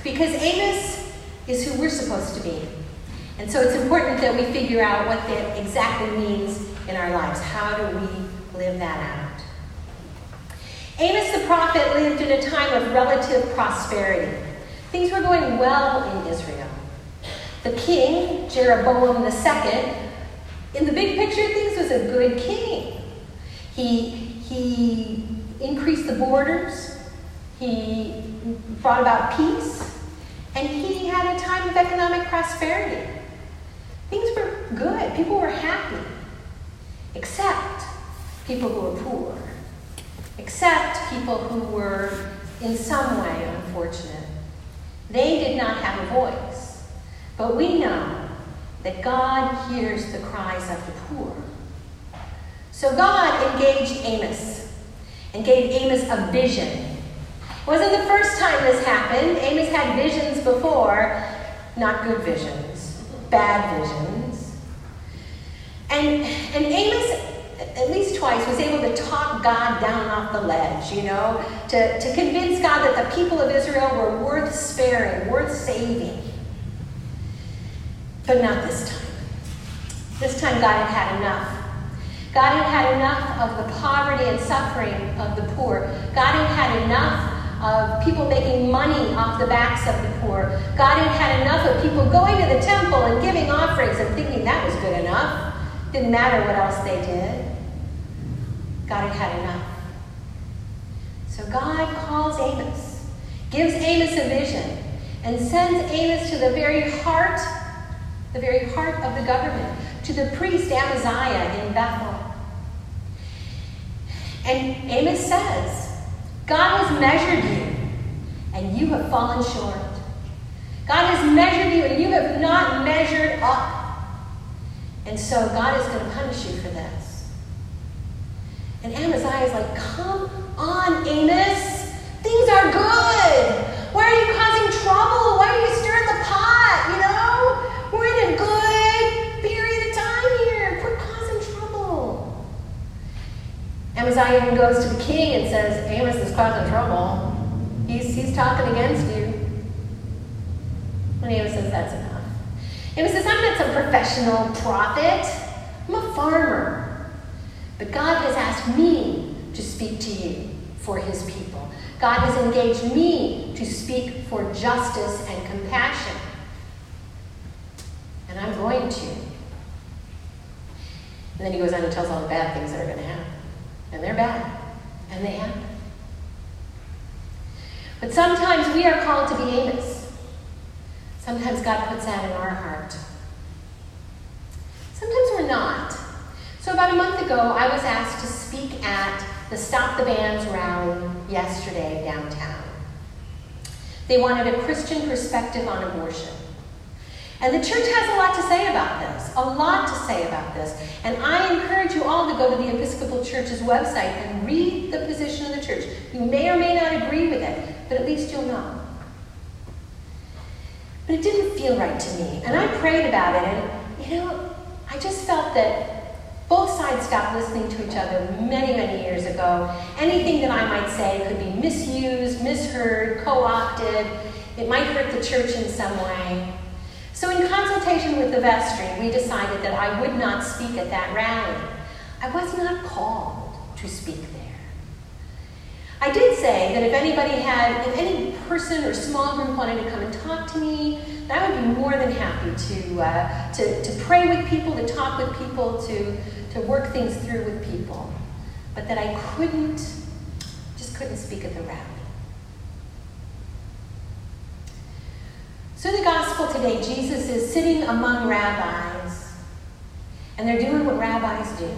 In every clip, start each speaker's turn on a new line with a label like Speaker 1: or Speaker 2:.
Speaker 1: Because Amos is who we're supposed to be. And so it's important that we figure out what that exactly means in our lives. How do we live that out? Amos the prophet lived in a time of relative prosperity. Things were going well in Israel. The king, Jeroboam II, in the big picture of things, was a good king. He increased the borders. He brought about peace. And he had a time of economic prosperity. Things were good. People were happy. Except people who were poor. Except people who were in some way unfortunate. They did not have a voice. But we know that God hears the cries of the poor. So God engaged Amos and gave Amos a vision. It wasn't the first time this happened. Amos had visions before, not good visions, bad visions. And Amos, at least twice, was able to talk God down off the ledge, to convince God that the people of Israel were worth sparing, worth saving. But not this time. This time God had had enough. God had had enough of the poverty and suffering of the poor. God had had enough of people making money off the backs of the poor. God had had enough of people going to the temple and giving offerings and thinking that was good enough. Didn't matter what else they did. God had had enough. So God calls Amos, gives Amos a vision, and sends Amos to the very heart of the government, to the priest Amaziah in Bethel. And Amos says, God has measured you, and you have fallen short. God has measured you, and you have not measured up. And so God is going to punish you for this. And Amaziah is like, come on, Amos. Things are good. Why are you causing trouble? Why are you stirring the pot? We're in a good period of time here. Quit causing trouble. Amaziah even goes to the king and says, Amos is causing trouble. He's talking against you. And Amos says, that's enough. Amos says, I'm not some professional prophet. I'm a farmer. But God has asked me to speak to you for his people. God has engaged me to speak for justice and compassion. And I'm going to. And then he goes on and tells all the bad things that are going to happen. And they're bad. And they happen. But sometimes we are called to be Amos. Sometimes God puts that in our heart. Sometimes we're not. So about a month ago, I was asked to speak at the Stop the Bans rally yesterday downtown. They wanted a Christian perspective on abortion. And the church has a lot to say about this, And I encourage you all to go to the Episcopal Church's website and read the position of the church. You may or may not agree with it, but at least you'll know. But it didn't feel right to me. And I prayed about it, and, I just felt that both sides stopped listening to each other many, many years ago. Anything that I might say could be misused, misheard, co-opted. It might hurt the church in some way. So in consultation with the vestry, we decided that I would not speak at that rally. I was not called to speak there. I did say that if any person or small group wanted to come and talk to me, that I would be more than happy to pray with people, to talk with people, to work things through with people. But that I couldn't speak at the rally. So the gospel today, Jesus is sitting among rabbis, and they're doing what rabbis do.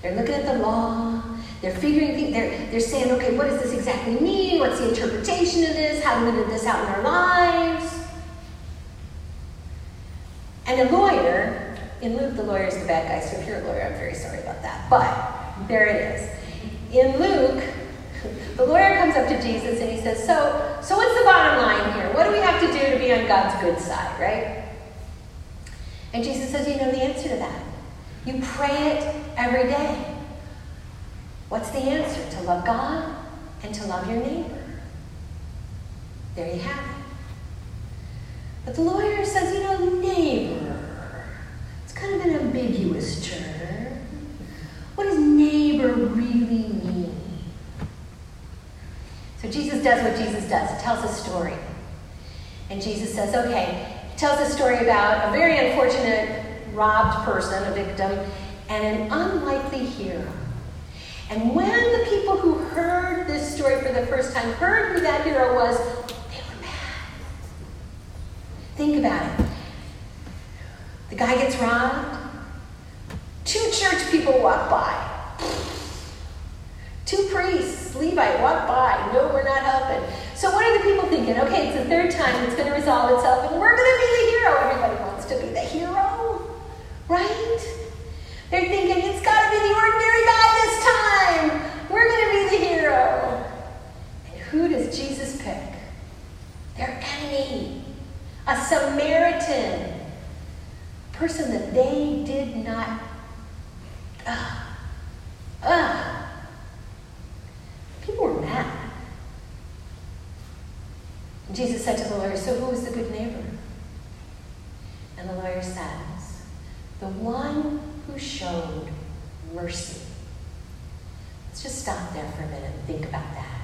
Speaker 1: They're looking at the law, they're figuring things, they're saying, okay, what does this exactly mean? What's the interpretation of this? How do we live this out in our lives? And a lawyer, in Luke, the lawyer is the bad guy, so if you're a lawyer, I'm very sorry about that. But there it is. In Luke, the lawyer comes up to Jesus and he says, so what's the bottom line here? What do we have to do to be on God's good side, right? And Jesus says, you know the answer to that. You pray it every day. What's the answer? To love God and to love your neighbor. There you have it. But the lawyer says, neighbor. It's kind of an ambiguous term. What does neighbor really mean? So Jesus does what Jesus does. He tells a story. And Jesus says, okay, he tells a story about a very unfortunate robbed person, a victim, and an unlikely hero. And when the people who heard this story for the first time heard who that hero was, they were mad. Think about it. The guy gets robbed. 2 church people walk by. 2 priests, Levite, walk by. No, we're not helping. So what are the people thinking? Okay, it's the 3rd time it's going to resolve itself, and we're going to be the hero. Everybody wants to be the hero, right? They're thinking, it's got to be the ordinary guy this time. We're going to be the hero. And who does Jesus pick? Their enemy, a Samaritan, person that they did not. People were mad. And Jesus said to the lawyer, so who was the good neighbor? And the lawyer says, the one who showed mercy. Let's just stop there for a minute and think about that.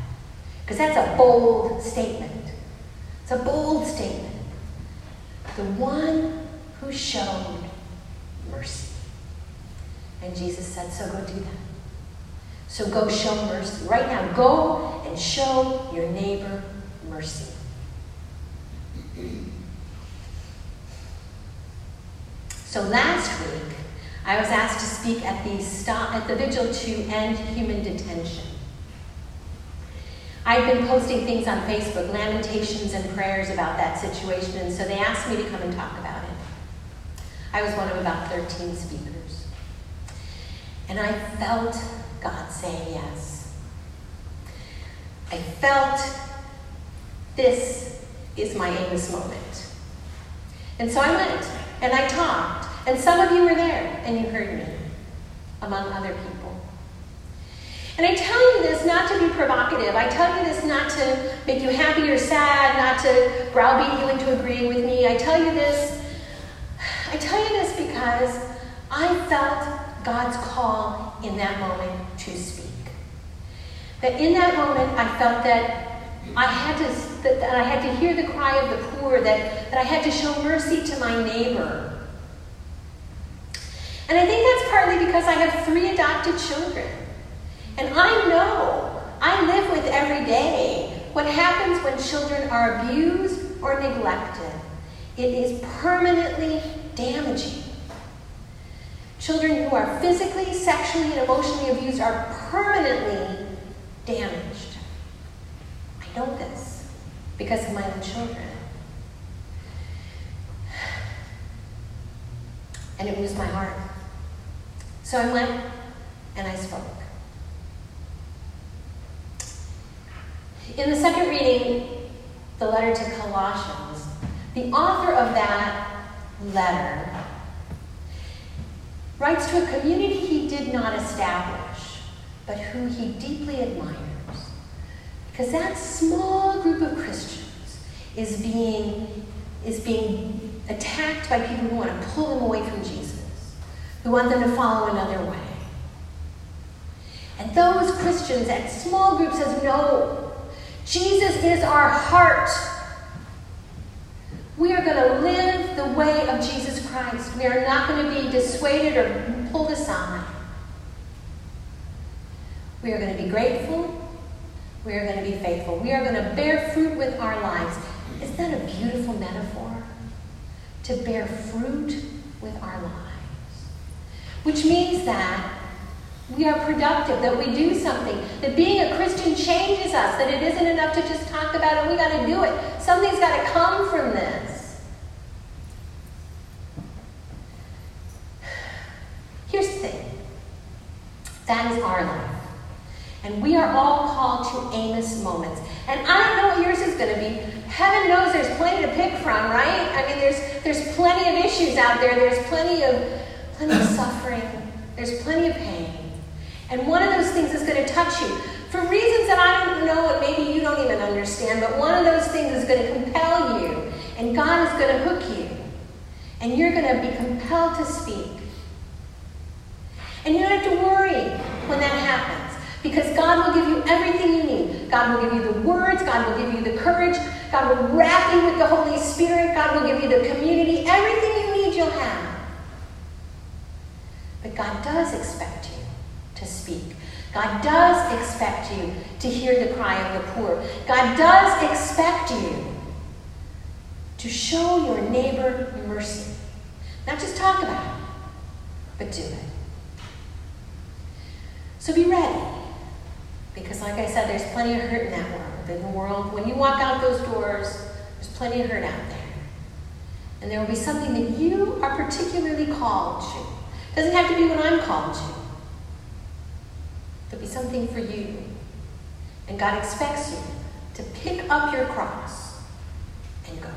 Speaker 1: Because that's a bold statement. It's a bold statement. The one who showed mercy. And Jesus said, so go do that. So go show mercy. Right now, go and show your neighbor mercy. So last week, I was asked to speak at the vigil to end human detention. I've been posting things on Facebook, lamentations and prayers about that situation, and so they asked me to come and talk about it. I was one of about 13 speakers. And I felt God saying yes. I felt this is my Amos moment. And so I went, and I talked. And some of you were there, and you heard me, among other people. And I tell you this not to be provocative. I tell you this not to make you happy or sad, not to browbeat you into agreeing with me. I tell you this because I felt God's call in that moment to speak. That in that moment, I felt that I had to hear the cry of the poor, that I had to show mercy to my neighbor. And I think that's partly because I have 3 adopted children. And I live with every day what happens when children are abused or neglected. It is permanently damaging. Children who are physically, sexually, and emotionally abused are permanently damaged. I know this because of my own children. And it moves my heart. So I went and I spoke. In the second reading, the letter to Colossians, the author of that letter writes to a community he did not establish, but who he deeply admires. Because that small group of Christians is being attacked by people who want to pull them away from Jesus, who want them to follow another way. And those Christians, that small group says, no, Jesus is our heart. We are going to live the way of Jesus Christ. We are not going to be dissuaded or pulled aside. We are going to be grateful. We are going to be faithful. We are going to bear fruit with our lives. Isn't that a beautiful metaphor? To bear fruit with our lives. Which means that we are productive, that we do something, that being a Christian changes us, that it isn't enough to just talk about it, we got to do it. Something's got to come from this. Here's the thing. That is our life. And we are all called to Amos moments. And I don't know what yours is going to be. Heaven knows there's plenty to pick from, right? I mean, there's plenty of issues out there. There's plenty of suffering. There's plenty of pain. And one of those things is going to touch you for reasons that I don't know and maybe you don't even understand, but one of those things is going to compel you And God is going to hook you. And you're going to be compelled to speak. And you don't have to worry when that happens. Because God will give you everything you need. God will give you the words. God will give you the courage. God will wrap you with the Holy Spirit. God will give you the community. Everything you need, you'll have. But God does expect you to speak. God does expect you to hear the cry of the poor. God does expect you to show your neighbor mercy. Not just talk about it, but do it. So be ready. Because like I said, there's plenty of hurt in that world. In the world, when you walk out those doors, there's plenty of hurt out there. And there will be something that you are particularly called to. It doesn't have to be what I'm called to. There'll be something for you. And God expects you to pick up your cross and go.